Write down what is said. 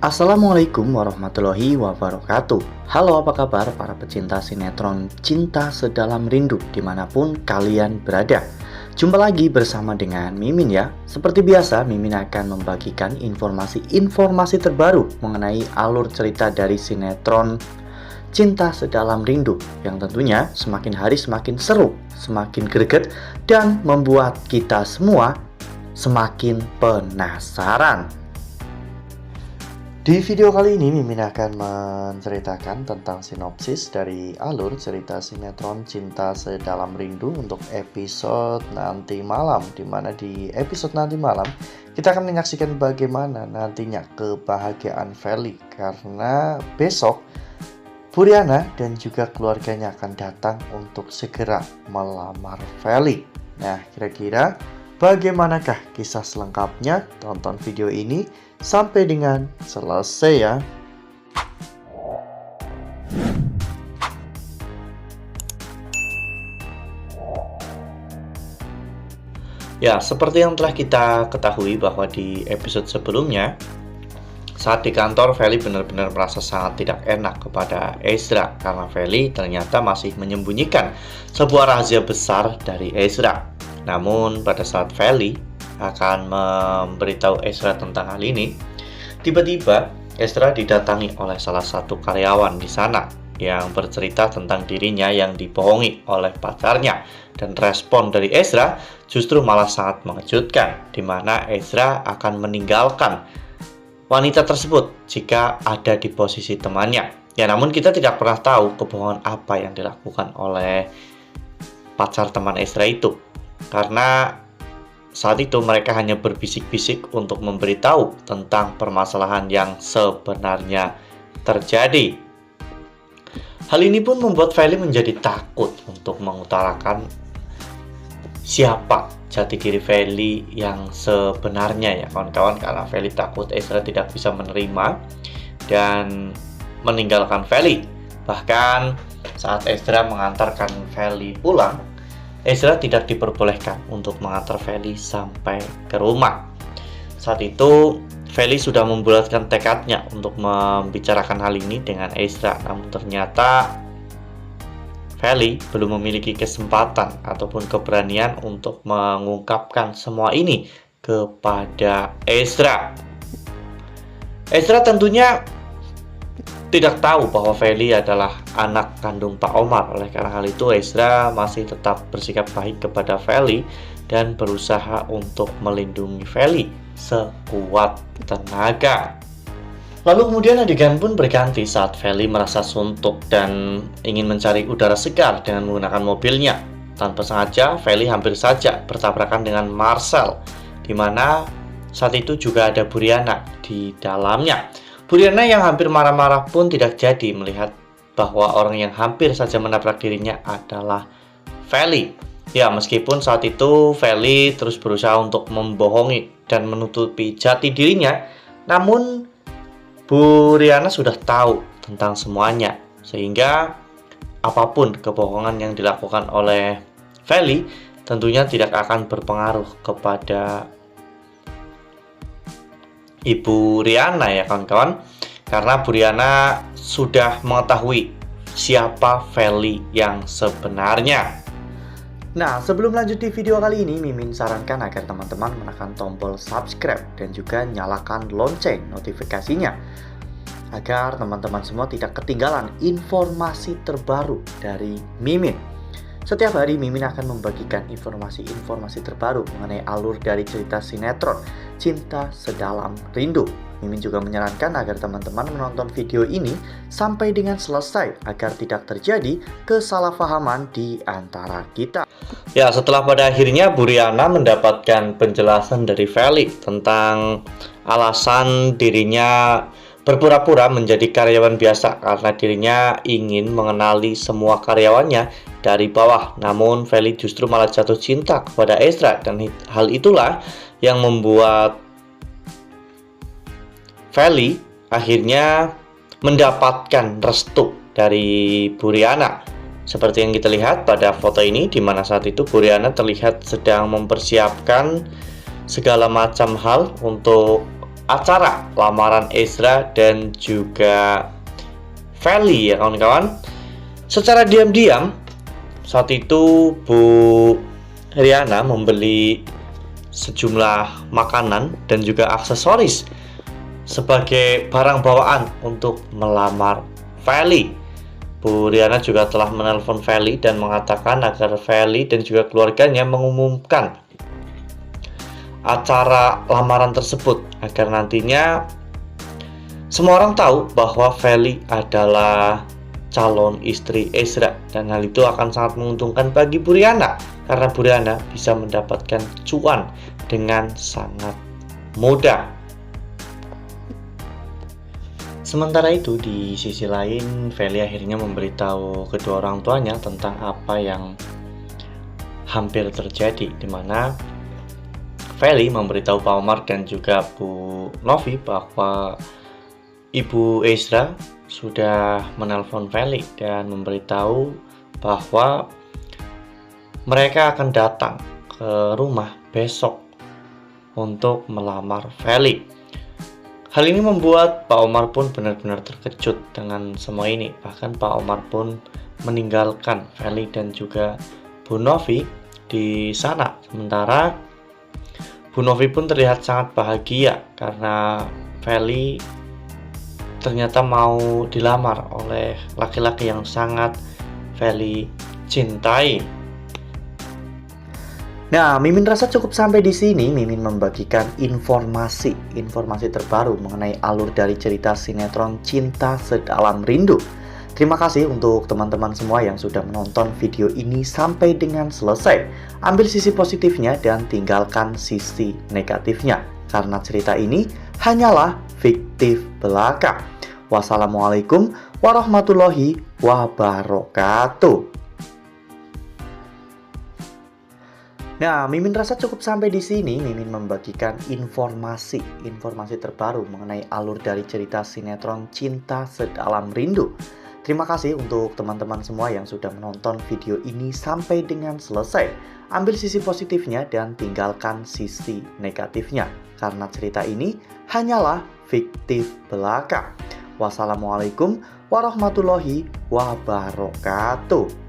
Assalamualaikum warahmatullahi wabarakatuh. Halo, apa kabar para pecinta sinetron Cinta Sedalam Rindu dimanapun kalian berada. Jumpa lagi bersama dengan Mimin ya. Seperti biasa, Mimin akan membagikan informasi terbaru mengenai alur cerita dari sinetron Cinta Sedalam Rindu yang tentunya semakin hari semakin seru, semakin greget, dan membuat kita semua semakin penasaran. Di video kali ini Mimin akan menceritakan tentang sinopsis dari alur cerita sinetron Cinta Sedalam Rindu untuk episode nanti malam, dimana di episode nanti malam kita akan menyaksikan bagaimana nantinya kebahagiaan Feli karena besok Buriana dan juga keluarganya akan datang untuk segera melamar Feli. Nah, kira-kira bagaimanakah kisah selengkapnya? Tonton video ini sampai dengan selesai ya. Ya, seperti yang telah kita ketahui bahwa di episode sebelumnya, saat di kantor, Feli benar-benar merasa sangat tidak enak kepada Ezra karena Feli ternyata masih menyembunyikan sebuah rahasia besar dari Ezra. Namun pada saat Feli akan memberitahu Ezra tentang hal ini, tiba-tiba Ezra didatangi oleh salah satu karyawan di sana yang bercerita tentang dirinya yang dibohongi oleh pacarnya, dan respon dari Ezra justru malah sangat mengejutkan, di mana Ezra akan meninggalkan wanita tersebut jika ada di posisi temannya. Ya, namun kita tidak pernah tahu kebohongan apa yang dilakukan oleh pacar teman Ezra itu, karena saat itu mereka hanya berbisik-bisik untuk memberitahu tentang permasalahan yang sebenarnya terjadi. Hal ini pun membuat Feli menjadi takut untuk mengutarakan siapa jati diri Feli yang sebenarnya ya kawan-kawan, karena Feli takut Ezra tidak bisa menerima dan meninggalkan Feli. Bahkan saat Ezra mengantarkan Feli pulang, Ezra tidak diperbolehkan untuk mengantar Feli sampai ke rumah. Saat itu Feli sudah membulatkan tekadnya untuk membicarakan hal ini dengan Ezra, namun ternyata Feli belum memiliki kesempatan ataupun keberanian untuk mengungkapkan semua ini kepada Ezra. Ezra tentunya tidak tahu bahwa Feli adalah anak kandung Pak Omar. Oleh karena hal itu, Ezra masih tetap bersikap baik kepada Feli dan berusaha untuk melindungi Feli sekuat tenaga. Lalu kemudian adegan pun berganti saat Feli merasa suntuk dan ingin mencari udara segar dengan menggunakan mobilnya. Tanpa sengaja, Feli hampir saja bertabrakan dengan Marcel, di mana saat itu juga ada Buriana di dalamnya. Buriana yang hampir marah-marah pun tidak jadi melihat bahwa orang yang hampir saja menabrak dirinya adalah Feli. Ya, meskipun saat itu Feli terus berusaha untuk membohongi dan menutupi jati dirinya, namun Buriana sudah tahu tentang semuanya, sehingga apapun kebohongan yang dilakukan oleh Feli tentunya tidak akan berpengaruh kepada Ibu Riana ya kawan-kawan, karena Buriana sudah mengetahui siapa Feli yang sebenarnya. Nah, sebelum lanjut di video kali ini, Mimin sarankan agar teman-teman menekan tombol subscribe dan juga nyalakan lonceng notifikasinya, agar teman-teman semua tidak ketinggalan informasi terbaru dari Mimin. Setiap hari Mimin akan membagikan informasi-informasi terbaru mengenai alur dari cerita sinetron Cinta Sedalam Rindu. Mimin juga menyarankan agar teman-teman menonton video ini sampai dengan selesai agar tidak terjadi kesalahpahaman di antara kita. Ya, setelah pada akhirnya Buriana mendapatkan penjelasan dari Feli tentang alasan dirinya berpura-pura menjadi karyawan biasa karena dirinya ingin mengenali semua karyawannya dari bawah. Namun Feli justru malah jatuh cinta kepada Ezra, dan hal itulah yang membuat Feli akhirnya mendapatkan restu dari Buriana. Seperti yang kita lihat pada foto ini, di mana saat itu Buriana terlihat sedang mempersiapkan segala macam hal untuk acara lamaran Ezra dan juga Feli ya kawan-kawan. Secara diam-diam saat itu Bu Riana membeli sejumlah makanan dan juga aksesoris sebagai barang bawaan untuk melamar Feli. Bu Riana juga telah menelpon Feli dan mengatakan agar Feli dan juga keluarganya mengumumkan acara lamaran tersebut agar nantinya semua orang tahu bahwa Feli adalah calon istri Ezra, dan hal itu akan sangat menguntungkan bagi Bu Riana karena Bu Riana bisa mendapatkan cuan dengan sangat mudah. Sementara itu di sisi lain, Feli akhirnya memberitahu kedua orang tuanya tentang apa yang hampir terjadi, di mana Feli memberitahu Pak Omar dan juga Bu Novi bahwa Ibu Ezra sudah menelpon Feli dan memberitahu bahwa mereka akan datang ke rumah besok untuk melamar Feli. Hal ini membuat Pak Omar pun benar-benar terkejut dengan semua ini. Bahkan Pak Omar pun meninggalkan Feli dan juga Bu Novi di sana. Sementara Bu Novi pun terlihat sangat bahagia karena Feli ternyata mau dilamar oleh laki-laki yang sangat Feli cintai. Nah, Mimin rasa cukup sampai di sini. Mimin membagikan informasi terbaru mengenai alur dari cerita sinetron Cinta Sedalam Rindu. Terima kasih untuk teman-teman semua yang sudah menonton video ini sampai dengan selesai. Ambil sisi positifnya dan tinggalkan sisi negatifnya, karena cerita ini hanyalah fiktif belaka. Wassalamualaikum warahmatullahi wabarakatuh. Nah, Mimin rasa cukup sampai di sini. Mimin membagikan informasi terbaru mengenai alur dari cerita sinetron Cinta Sedalam Rindu. Terima kasih untuk teman-teman semua yang sudah menonton video ini sampai dengan selesai. Ambil sisi positifnya dan tinggalkan sisi negatifnya, karena cerita ini hanyalah fiktif belaka. Wassalamualaikum warahmatullahi wabarakatuh.